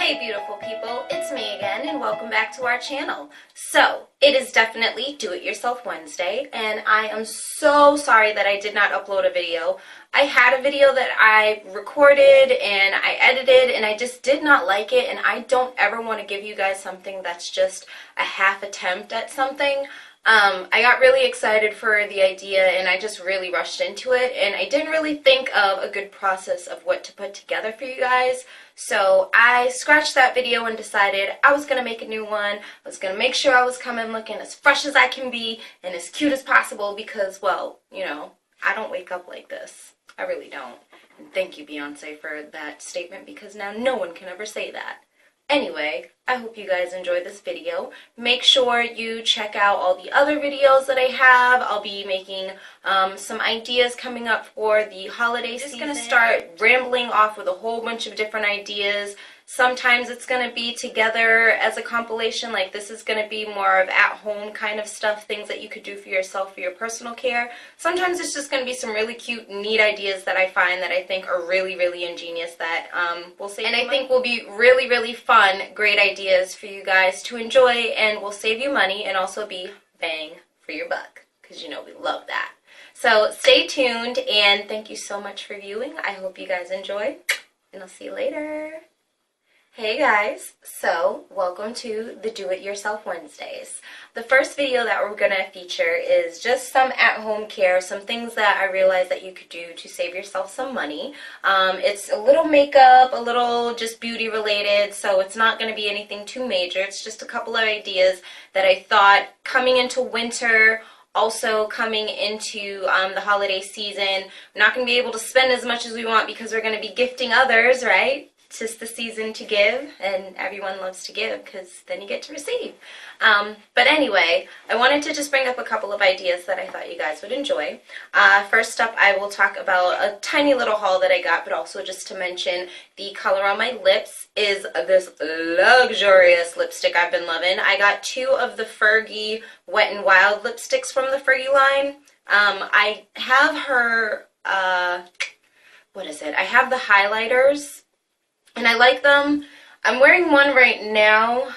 Hey beautiful people, it's me again and welcome back to our channel. So, it is definitely Do It Yourself Wednesday and I am so sorry that I did not upload a video. I had a video that I recorded and I edited and I just did not like it, and I don't ever want to give you guys something that's just a half attempt at something. I got really excited for the idea and I just really rushed into it, and I didn't really think of a good process of what to put together for you guys. So I scratched that video and decided I was going to make a new one. I was going to make sure I was coming looking as fresh as I can be and as cute as possible because, well, you know, I don't wake up like this. I really don't. And thank you, Beyonce, for that statement, because now no one can ever say that. Anyway, I hope you guys enjoy this video. Make sure you check out all the other videos that I have. I'll be making some ideas coming up for the holiday season. I'm just going to start rambling off with a whole bunch of different ideas. Sometimes it's going to be together as a compilation, like this is going to be more of at-home kind of stuff, things that you could do for yourself for your personal care. Sometimes it's just going to be some really cute, neat ideas that I find that I think are really, really ingenious that will save and I think will be really, really fun, great ideas for you guys to enjoy and will save you money and also be bang for your buck, because you know we love that. So stay tuned and thank you so much for viewing. I hope you guys enjoy and I'll see you later. Hey guys, so welcome to the Do It Yourself Wednesdays. The first video that we're going to feature is just some at-home care, some things that I realized that you could do to save yourself some money. It's a little makeup, a little just beauty related, so it's not going to be anything too major. It's just a couple of ideas that I thought coming into winter, also coming into the holiday season, we're not going to be able to spend as much as we want because we're going to be gifting others, right? It's just the season to give, and everyone loves to give because then you get to receive. But anyway, I wanted to just bring up a couple of ideas that I thought you guys would enjoy. First up, I will talk about a tiny little haul that I got, but also just to mention the color on my lips is this luxurious lipstick I've been loving. I got two of the Fergie Wet n Wild lipsticks from the Fergie line. I have her, what is it? I have the highlighters, and I like them. I'm wearing one right now.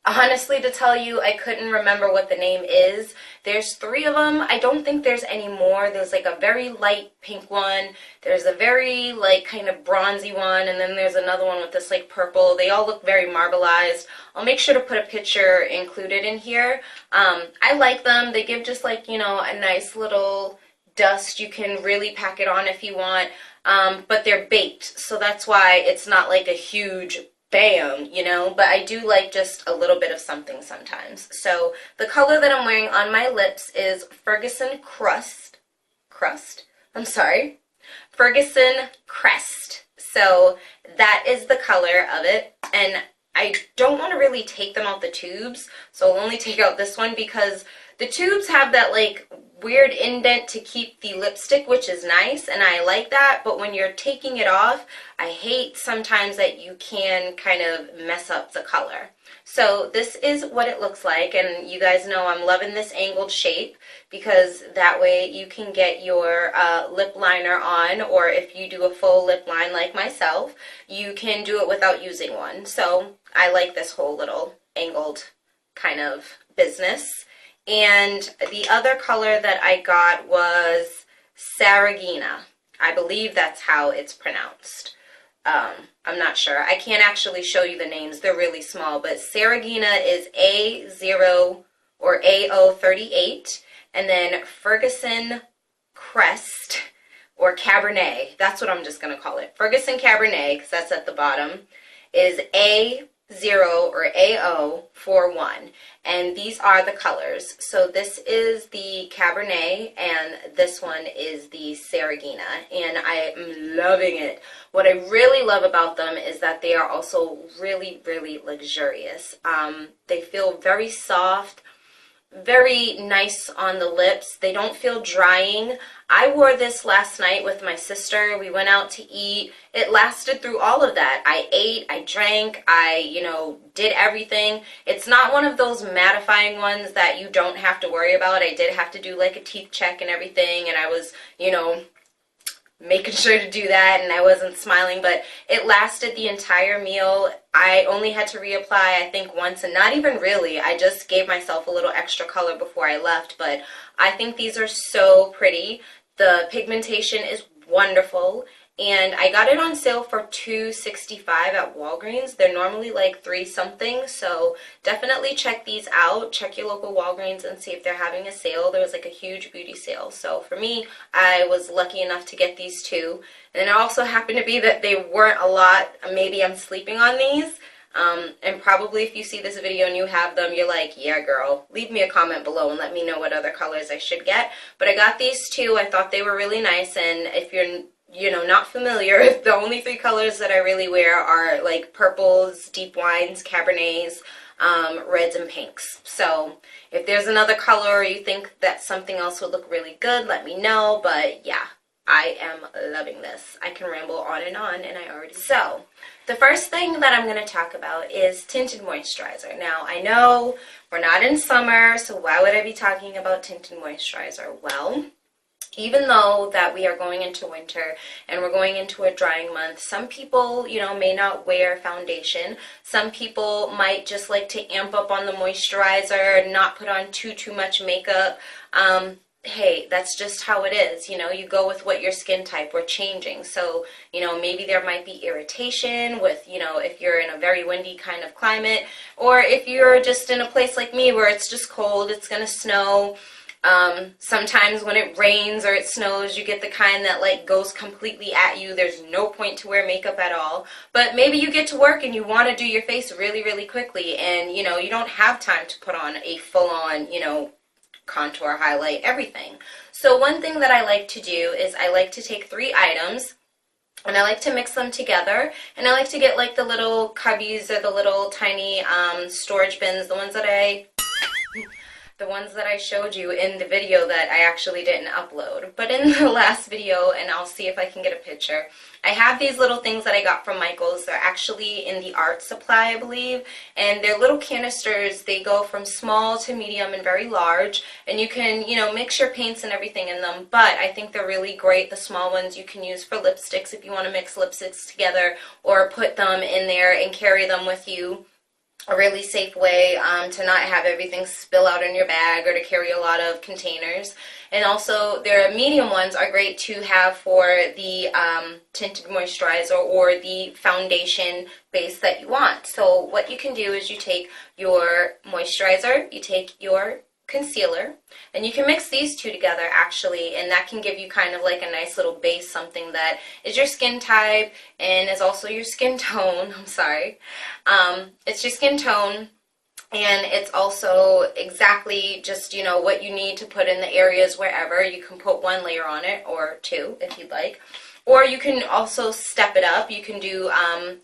Honestly, to tell you, I couldn't remember what the name is. There's three of them. I don't think there's any more. There's like a very light pink one. There's a very like kind of bronzy one. And then there's another one with this like purple. They all look very marbleized. I'll make sure to put a picture included in here. I like them. They give just like, you know, a nice little dust. You can really pack it on if you want. But they're baked, so that's why it's not like a huge bam, you know, but I do like just a little bit of something sometimes. So the color that I'm wearing on my lips is Ferguson Ferguson Crest. So that is the color of it, and I don't want to really take them out the tubes, so I'll only take out this one because the tubes have that like weird indent to keep the lipstick, which is nice, and I like that, but when you're taking it off, I hate sometimes that you can kind of mess up the color. So this is what it looks like, and you guys know I'm loving this angled shape because that way you can get your lip liner on, or if you do a full lip line like myself, you can do it without using one. So I like this whole little angled kind of business. And the other color that I got was Saragina. I believe that's how it's pronounced. I'm not sure. I can't actually show you the names. They're really small. But Saragina is A0 or AO38. And then Ferguson Crest or Cabernet. That's what I'm just going to call it. Ferguson Cabernet, because that's at the bottom, is A0 or AO41, and these are the colors. So this is the Cabernet and this one is the Saragina, and I am loving it. What I really love about them is that they are also really, really luxurious. They feel very soft, very nice on the lips. They don't feel drying. I wore this last night with my sister. We went out to eat. It lasted through all of that. I ate, I drank, you know, did everything. It's not one of those mattifying ones that you don't have to worry about. I did have to do like a teeth check and everything, and I was, you know, making sure to do that, and I wasn't smiling, but it lasted the entire meal. I only had to reapply, I think, once, and not even really. I just gave myself a little extra color before I left, but I think these are so pretty. The pigmentation is wonderful, and I got it on sale for $2.65 at Walgreens. They're normally like $3 something, so definitely check these out. Check your local Walgreens and see if they're having a sale. There was like a huge beauty sale, so for me, I was lucky enough to get these two. And it also happened to be that they weren't a lot. Maybe I'm sleeping on these. And probably if you see this video and you have them, you're like, yeah, girl, leave me a comment below and let me know what other colors I should get. But I got these two. I thought they were really nice, and if you're not familiar, the only 3 colors that I really wear are like purples, deep wines, cabernets, reds, and pinks. So if there's another color or you think that something else would look really good, let me know. But yeah, I am loving this. I can ramble on, and I already... So, the first thing that I'm going to talk about is tinted moisturizer. Now, I know we're not in summer, so why would I be talking about tinted moisturizer? Well, even though that we are going into winter and we're going into a drying month, some people, may not wear foundation. Some people might just like to amp up on the moisturizer, not put on too much makeup. Hey, that's just how it is. You go with what your skin type, we're changing. So, maybe there might be irritation with, if you're in a very windy kind of climate, or if you're just in a place like me where it's just cold, it's going to snow. Sometimes when it rains or it snows, you get the kind that like goes completely at you. There's no point to wear makeup at all. But maybe you get to work and you want to do your face really, really quickly, and you don't have time to put on a full-on, contour, highlight, everything. So one thing that I like to do is I like to take 3 items and I like to mix them together, and I like to get like the little cubbies or the little tiny storage bins, the ones that I showed you in the video that I actually didn't upload. But in the last video, and I'll see if I can get a picture, I have these little things that I got from Michael's. They're actually in the art supply, I believe, and they're little canisters. They go from small to medium and very large, and you can, mix your paints and everything in them, but I think they're really great. The small ones you can use for lipsticks if you want to mix lipsticks together, or put them in there and carry them with you. A really safe way to not have everything spill out in your bag or to carry a lot of containers. And also their medium ones are great to have for the tinted moisturizer or the foundation base that you want. So what you can do is you take your moisturizer, you take your concealer, and you can mix these two together actually, and that can give you kind of like a nice little base, something that is your skin type and is also your skin tone. I'm sorry. It's your skin tone, and it's also exactly just, what you need to put in the areas wherever. You can put 1 layer on it, or 2 if you'd like. Or you can also step it up. You can do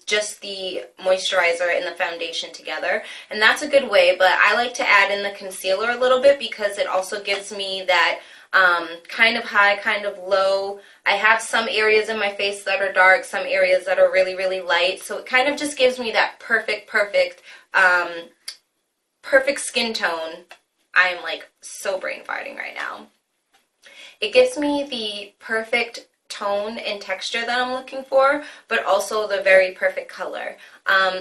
just the moisturizer and the foundation together, and that's a good way. But I like to add in the concealer a little bit because it also gives me that kind of high, kind of low. I have some areas in my face that are dark, some areas that are really, really light. So it kind of just gives me that perfect skin tone. I am like so brain farting right now. It gives me the perfect tone and texture that I'm looking for, but also the very perfect color.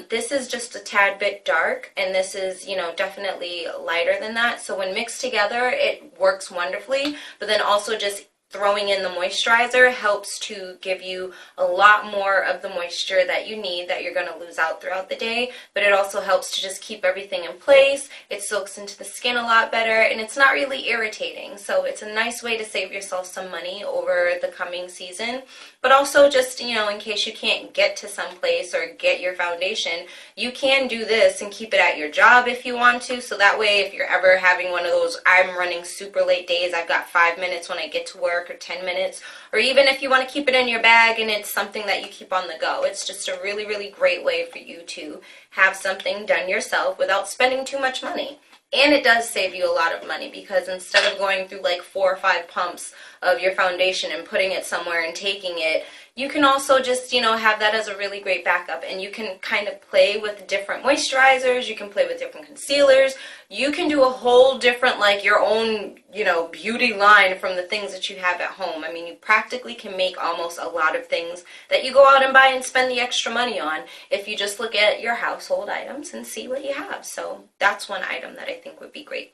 This is just a tad bit dark, and this is, definitely lighter than that. So when mixed together, it works wonderfully, but then also just throwing in the moisturizer helps to give you a lot more of the moisture that you need, that you're going to lose out throughout the day, but it also helps to just keep everything in place. It soaks into the skin a lot better, and it's not really irritating, so it's a nice way to save yourself some money over the coming season. But also just, in case you can't get to some place or get your foundation, you can do this and keep it at your job if you want to, so that way if you're ever having one of those I'm running super late days, I've got 5 minutes when I get to work, or 10 minutes, or even if you want to keep it in your bag and it's something that you keep on the go. It's just a really, really great way for you to have something done yourself without spending too much money. And it does save you a lot of money because instead of going through like 4 or 5 pumps of your foundation and putting it somewhere and taking it, you can also just, have that as a really great backup, and you can kind of play with different moisturizers, you can play with different concealers, you can do a whole different, like your own, beauty line from the things that you have at home. I mean, you practically can make almost a lot of things that you go out and buy and spend the extra money on if you just look at your household items and see what you have. So that's one item that I think would be great